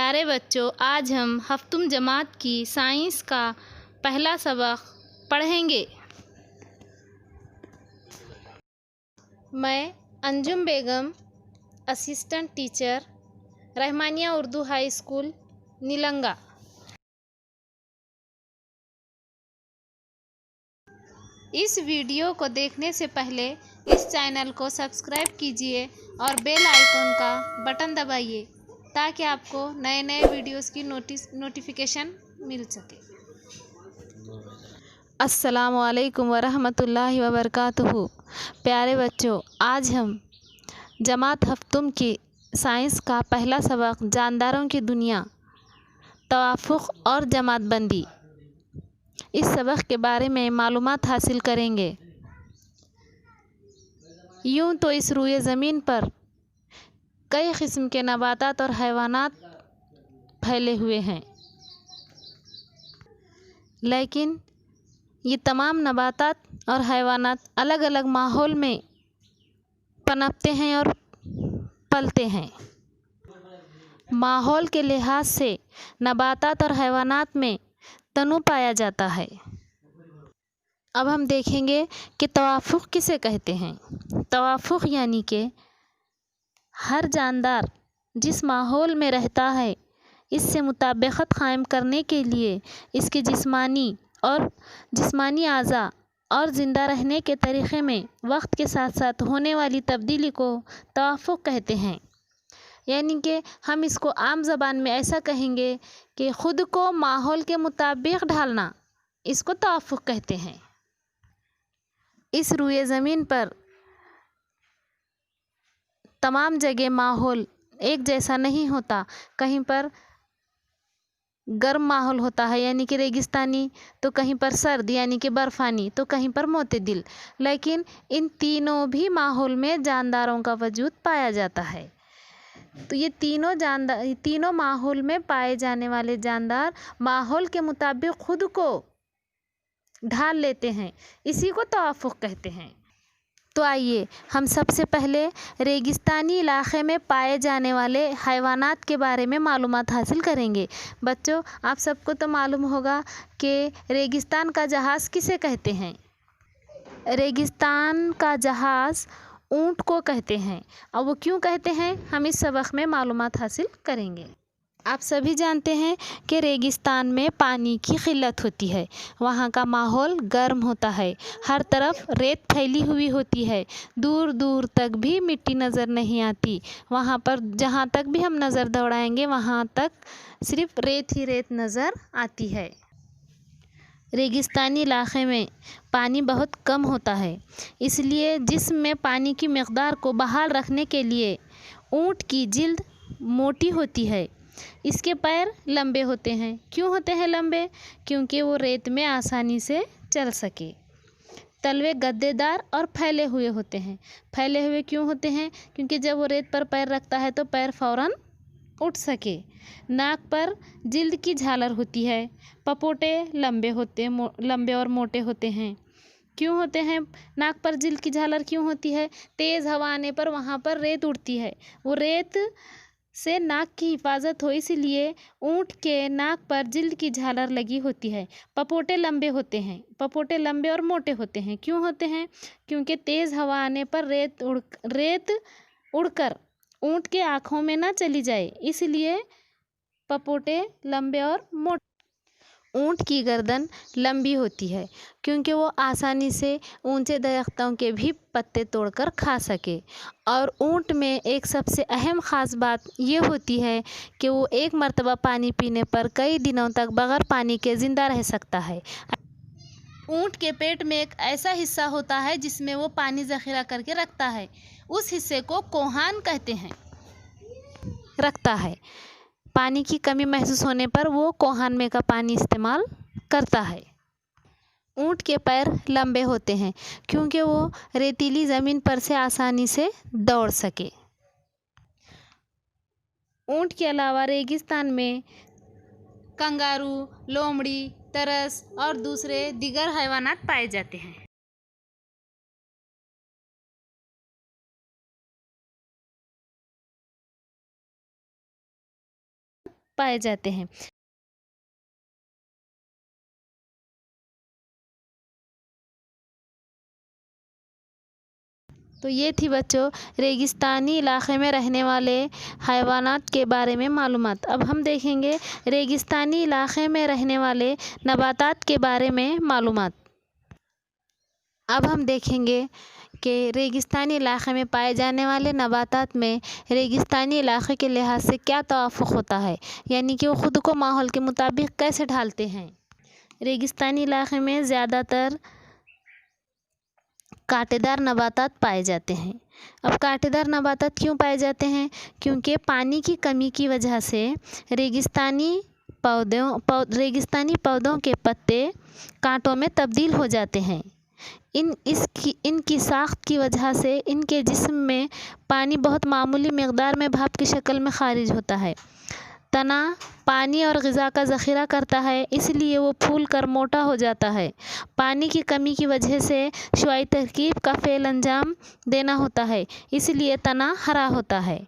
پیارے بچوں، آج ہم ہفتم جماعت کی سائنس کا پہلا سبق پڑھیں گے۔ میں انجم بیگم، اسسٹنٹ ٹیچر، رحمانیہ اردو ہائی اسکول، نیلنگا۔ اس ویڈیو کو دیکھنے سے پہلے اس چینل کو سبسکرائب کیجیے اور بیل آئیکن کا بٹن دبائیے تاکہ آپ کو نئے ویڈیوز کی نوٹیفیکیشن مل سکے۔ السلام علیکم ورحمۃ اللہ وبرکاتہ۔ پیارے بچوں، آج ہم جماعت ہفتم کی سائنس کا پہلا سبق جانداروں کی دنیا، توافق اور جماعت بندی، اس سبق کے بارے میں معلومات حاصل کریں گے۔ یوں تو اس روئے زمین پر کئی قسم کے نباتات اور حیوانات پھیلے ہوئے ہیں، لیکن یہ تمام نباتات اور حیوانات الگ الگ ماحول میں پنپتے ہیں اور پلتے ہیں۔ ماحول کے لحاظ سے نباتات اور حیوانات میں تنوع پایا جاتا ہے۔ اب ہم دیکھیں گے کہ توافق کسے کہتے ہیں۔ توافق یعنی کہ ہر جاندار جس ماحول میں رہتا ہے، اس سے مطابقت قائم کرنے کے لیے اس کے جسمانی اعضاء اور زندہ رہنے کے طریقے میں وقت کے ساتھ ساتھ ہونے والی تبدیلی کو توافق کہتے ہیں۔ یعنی کہ ہم اس کو عام زبان میں ایسا کہیں گے کہ خود کو ماحول کے مطابق ڈھالنا، اس کو توافق کہتے ہیں۔ اس روئے زمین پر تمام جگہ ماحول ایک جیسا نہیں ہوتا۔ کہیں پر گرم ماحول ہوتا ہے یعنی کہ ریگستانی، تو کہیں پر سرد یعنی کہ برفانی، تو کہیں پر معتدل۔ لیکن ان تینوں بھی ماحول میں جانداروں کا وجود پایا جاتا ہے۔ تو یہ تینوں ماحول میں پائے جانے والے جاندار ماحول کے مطابق خود کو ڈھال لیتے ہیں، اسی کو توافق کہتے ہیں۔ تو آئیے ہم سب سے پہلے ریگستانی علاقے میں پائے جانے والے حیوانات کے بارے میں معلومات حاصل کریں گے۔ بچوں، آپ سب کو تو معلوم ہوگا کہ ریگستان کا جہاز کسے کہتے ہیں۔ ریگستان کا جہاز اونٹ کو کہتے ہیں، اور وہ کیوں کہتے ہیں ہم اس سبق میں معلومات حاصل کریں گے۔ آپ سبھی جانتے ہیں کہ ریگستان میں پانی کی قلت ہوتی ہے، وہاں کا ماحول گرم ہوتا ہے، ہر طرف ریت پھیلی ہوئی ہوتی ہے، دور دور تک بھی مٹی نظر نہیں آتی، وہاں پر جہاں تک بھی ہم نظر دوڑائیں گے وہاں تک صرف ریت ہی ریت نظر آتی ہے۔ ریگستانی علاقے میں پانی بہت کم ہوتا ہے، اس لیے جسم میں پانی کی مقدار کو بحال رکھنے کے لیے اونٹ کی جلد موٹی ہوتی ہے، اس کے پیر لمبے ہوتے ہیں۔ کیوں ہوتے ہیں لمبے؟ کیونکہ وہ ریت میں آسانی سے چل سکے۔ تلوے گدے دار اور پھیلے ہوئے ہوتے ہیں۔ پھیلے ہوئے کیوں ہوتے ہیں؟ کیونکہ جب وہ ریت پر پیر رکھتا ہے تو پیر فوراً اٹھ سکے۔ ناک پر جلد کی جھالر ہوتی ہے۔ پپوٹے لمبے اور موٹے ہوتے ہیں۔ کیوں ہوتے ہیں ناک پر جلد کی جھالر کیوں ہوتی ہے؟ تیز ہوا آنے پر وہاں پر ریت اڑتی ہے، وہ ریت سے ناک کی حفاظت ہو، اس لیے اونٹ کے ناک پر جلد کی جھالر لگی ہوتی ہے۔ پپوٹے لمبے ہوتے ہیں۔ پپوٹے لمبے اور موٹے ہوتے ہیں۔ کیوں ہوتے ہیں؟ کیونکہ تیز ہوا آنے پر ریت اڑ کر اونٹ کے آنکھوں میں نہ چلی جائے، اس لیے پپوٹے لمبے اور موٹے۔ اونٹ کی گردن لمبی ہوتی ہے کیونکہ وہ آسانی سے اونچے درختوں کے بھی پتے توڑ کر کھا سکے، اور اونٹ میں ایک سب سے اہم خاص بات یہ ہوتی ہے کہ وہ ایک مرتبہ پانی پینے پر کئی دنوں تک بغیر پانی کے زندہ رہ سکتا ہے۔ اونٹ کے پیٹ میں ایک ایسا حصہ ہوتا ہے جس میں وہ پانی ذخیرہ کر کے رکھتا ہے، اس حصے کو کوہان کہتے ہیں۔ رکھتا ہے، پانی کی کمی محسوس ہونے پر وہ کوہان میں کا پانی استعمال کرتا ہے۔ اونٹ کے پیر لمبے ہوتے ہیں کیونکہ وہ ریتیلی زمین پر سے آسانی سے دوڑ سکے۔ اونٹ کے علاوہ ریگستان میں کنگارو، لومڑی، ترس اور دیگر حیوانات پائے جاتے ہیں۔ پائے جاتے ہیں۔ تو یہ تھی بچوں ریگستانی علاقے میں رہنے والے حیوانات کے بارے میں معلومات۔ اب ہم دیکھیں گے ریگستانی علاقے میں رہنے والے نباتات کے بارے میں معلومات۔ اب ہم دیکھیں گے کہ ریگستانی علاقے میں پائے جانے والے نباتات میں ریگستانی علاقے کے لحاظ سے کیا توافق ہوتا ہے، یعنی کہ وہ خود کو ماحول کے مطابق کیسے ڈھالتے ہیں۔ ریگستانی علاقے میں زیادہ تر کانٹے دار نباتات پائے جاتے ہیں۔ اب کانٹے دار نباتات کیوں پائے جاتے ہیں؟ کیونکہ پانی کی کمی کی وجہ سے ریگستانی پودوں کے پتے کانٹوں میں تبدیل ہو جاتے ہیں۔ ان کی ساخت کی وجہ سے ان کے جسم میں پانی بہت معمولی مقدار میں بھاپ کی شکل میں خارج ہوتا ہے۔ تنا پانی اور غذا کا ذخیرہ کرتا ہے، اس لیے وہ پھول کر موٹا ہو جاتا ہے۔ پانی کی کمی کی وجہ سے شعاعی ترکیب کا فعل انجام دینا ہوتا ہے، اس لیے تنا ہرا ہوتا ہے۔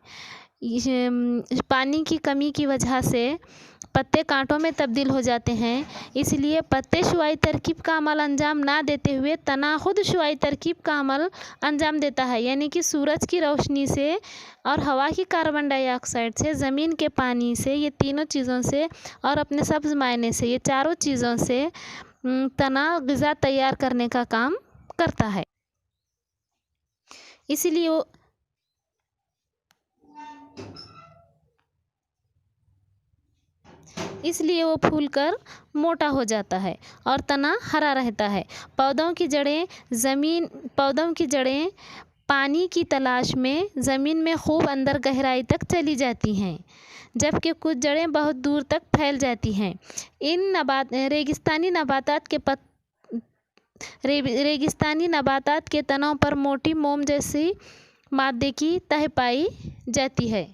پانی کی کمی کی وجہ سے پتے کانٹوں میں تبدیل ہو جاتے ہیں، اس لیے پتے شعاعی ترکیب کا عمل انجام نہ دیتے ہوئے تنا خود شعاعی ترکیب کا عمل انجام دیتا ہے، یعنی کہ سورج کی روشنی سے اور ہوا کی کاربن ڈائی آکسائڈ سے، زمین کے پانی سے، یہ تینوں چیزوں سے اور اپنے سبز معائنے سے، یہ چاروں چیزوں سے تنا غذا تیار کرنے کا کام کرتا ہے۔ اس لیے وہ پھول کر موٹا ہو جاتا ہے اور تنا ہرا رہتا ہے۔ پودوں کی جڑیں پانی کی تلاش میں زمین میں خوب اندر گہرائی تک چلی جاتی ہیں، جبکہ کچھ جڑیں بہت دور تک پھیل جاتی ہیں۔ ریگستانی نباتات کے تنوں پر موٹی موم جیسی مادے کی تہ پائی جاتی ہے۔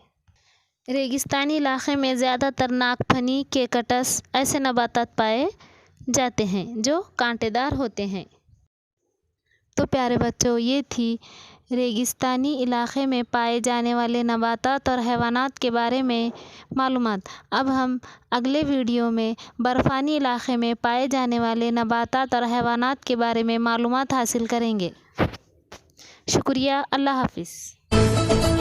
ریگستانی علاقے میں زیادہ تر ناگفنی، کیکٹس ایسے نباتات پائے جاتے ہیں جو کانٹے دار ہوتے ہیں۔ تو پیارے بچوں، یہ تھی ریگستانی علاقے میں پائے جانے والے نباتات اور حیوانات کے بارے میں معلومات۔ اب ہم اگلے ویڈیو میں برفانی علاقے میں پائے جانے والے نباتات اور حیوانات کے بارے میں معلومات حاصل کریں گے۔ شکریہ، اللہ حافظ۔